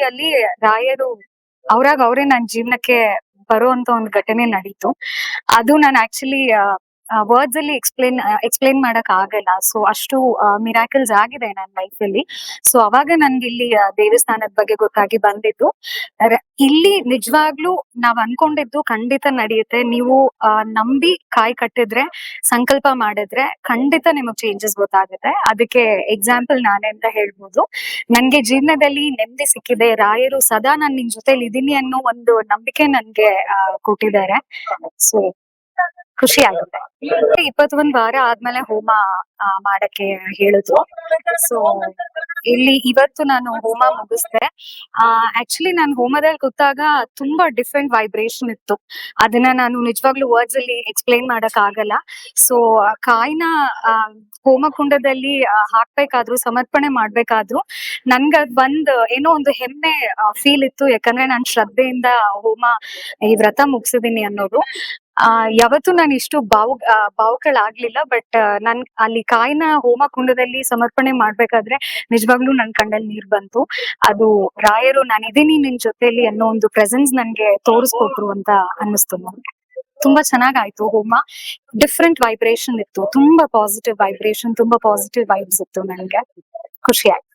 ಅಲ್ಲಿ ರಾಯರು ಅವ್ರಾಗ ಅವ್ರೇ ನನ್ ಜೀವನಕ್ಕೆ ಬರುವಂತ ಒಂದು ಘಟನೆ ನಡೀತು. ಅದು ನಾನು ಆಕ್ಚುಲಿ ವರ್ಡ್ಸ್ ಅಲ್ಲಿ ಎಕ್ಸ್ಪ್ಲೇನ್ ಮಾಡಕ್ ಆಗಲ್ಲ. ಸೊ ಅಷ್ಟು ಮಿರಾಕಲ್ಸ್ ಆಗಿದೆ ನನ್ನ ಲೈಫ್ ಅಲ್ಲಿ. ಸೊ ಅವಾಗ ನನ್ಗೆ ಇಲ್ಲಿ ದೇವಸ್ಥಾನದ ಬಗ್ಗೆ ಗೊತ್ತಾಗಿ ಬಂದಿದ್ದು. ಇಲ್ಲಿ ನಿಜವಾಗ್ಲೂ ನಾವ್ ಅನ್ಕೊಂಡಿದ್ದು ಖಂಡಿತ ನಡೆಯುತ್ತೆ. ನೀವು ನಂಬಿ ಕಾಯಿ ಕಟ್ಟಿದ್ರೆ, ಸಂಕಲ್ಪ ಮಾಡಿದ್ರೆ ಖಂಡಿತ ನಿಮಗ್ ಚೇಂಜಸ್ ಗೊತ್ತಾಗುತ್ತೆ. ಅದಕ್ಕೆ ಎಕ್ಸಾಂಪಲ್ ನಾನೇ ಅಂತ ಹೇಳ್ಬೋದು. ನನ್ಗೆ ಜೀವನದಲ್ಲಿ ನೆಮ್ಮದಿ ಸಿಕ್ಕಿದೆ. ರಾಯರು ಸದಾ ನಾನ್ ನಿನ್ ಜೊತೆಲಿ ಇದೀನಿ ಅನ್ನೋ ಒಂದು ನಂಬಿಕೆ ನನ್ಗೆ ಕೊಟ್ಟಿದ್ದಾರೆ. ಸೊ ಖುಷಿ ಆಗುತ್ತೆ. 21 ವಾರ ಆದ್ಮೇಲೆ ಹೋಮ ಮಾಡಕ್ಕೆ ಹೇಳಿದ್ರು. ಸೊ ಇಲ್ಲಿ ಇವತ್ತು ನಾನು ಹೋಮ ಮುಗಿಸ್ದೆ. ಆಕ್ಚುಲಿ ನಾನು ಹೋಮದಲ್ಲಿ ಕೂತಾಗ ತುಂಬಾ ಡಿಫ್ರೆಂಟ್ ವೈಬ್ರೇಷನ್ ಇತ್ತು. ಅದನ್ನ ನಾನು ನಿಜವಾಗ್ಲೂ ವರ್ಡ್ಸ್ ಅಲ್ಲಿ ಎಕ್ಸ್ಪ್ಲೇನ್ ಮಾಡಕ್ ಆಗಲ್ಲ. ಸೊ ಕಾಯಿನ ಹೋಮ ಕುಂಡದಲ್ಲಿ ಹಾಕ್ಬೇಕಾದ್ರು, ಸಮರ್ಪಣೆ ಮಾಡ್ಬೇಕಾದ್ರು ನನ್ಗದ್ ಏನೋ ಒಂದು ಹೆಮ್ಮೆ ಫೀಲ್ ಇತ್ತು. ಯಾಕಂದ್ರೆ ನಾನ್ ಶ್ರದ್ಧೆಯಿಂದ ಈ ವ್ರತ ಮುಗಿಸಿದೀನಿ ಅನ್ನೋದು. ಯಾವತ್ತೂ ನಾನು ಇಷ್ಟು ಭಾವುಕಳಾಗ್ಲಿಲ್ಲ. ಬಟ್ ನನ್ ಅಲ್ಲಿ ಕಾಯಿನ ಹೋಮ ಕುಂಡದಲ್ಲಿ ಸಮರ್ಪಣೆ ಮಾಡ್ಬೇಕಾದ್ರೆ ನಿಜವಾಗ್ಲೂ ನನ್ ಕಣ್ಣಲ್ಲಿ ನೀರ್ ಬಂತು. ಅದು ರಾಯರು ನಾನಿದೀನಿ ನಿನ್ ಜೊತೆಲಿ ಅನ್ನೋ ಒಂದು ಪ್ರೆಸೆನ್ಸ್ ನನ್ಗೆ ತೋರಿಸ್ಕೊಟ್ರು ಅಂತ ಅನ್ನಿಸ್ತು ನನ್ಗೆ. ತುಂಬಾ ಚೆನ್ನಾಗಾಯ್ತು ಹೋಮ. ಡಿಫ್ರೆಂಟ್ ವೈಬ್ರೇಷನ್ ಇತ್ತು. ತುಂಬಾ ಪಾಸಿಟಿವ್ ವೈಬ್ರೇಷನ್, ತುಂಬಾ ಪಾಸಿಟಿವ್ ವೈಬ್ಸ್ ಇತ್ತು. ನನ್ಗೆ ಖುಷಿ ಆಯ್ತು.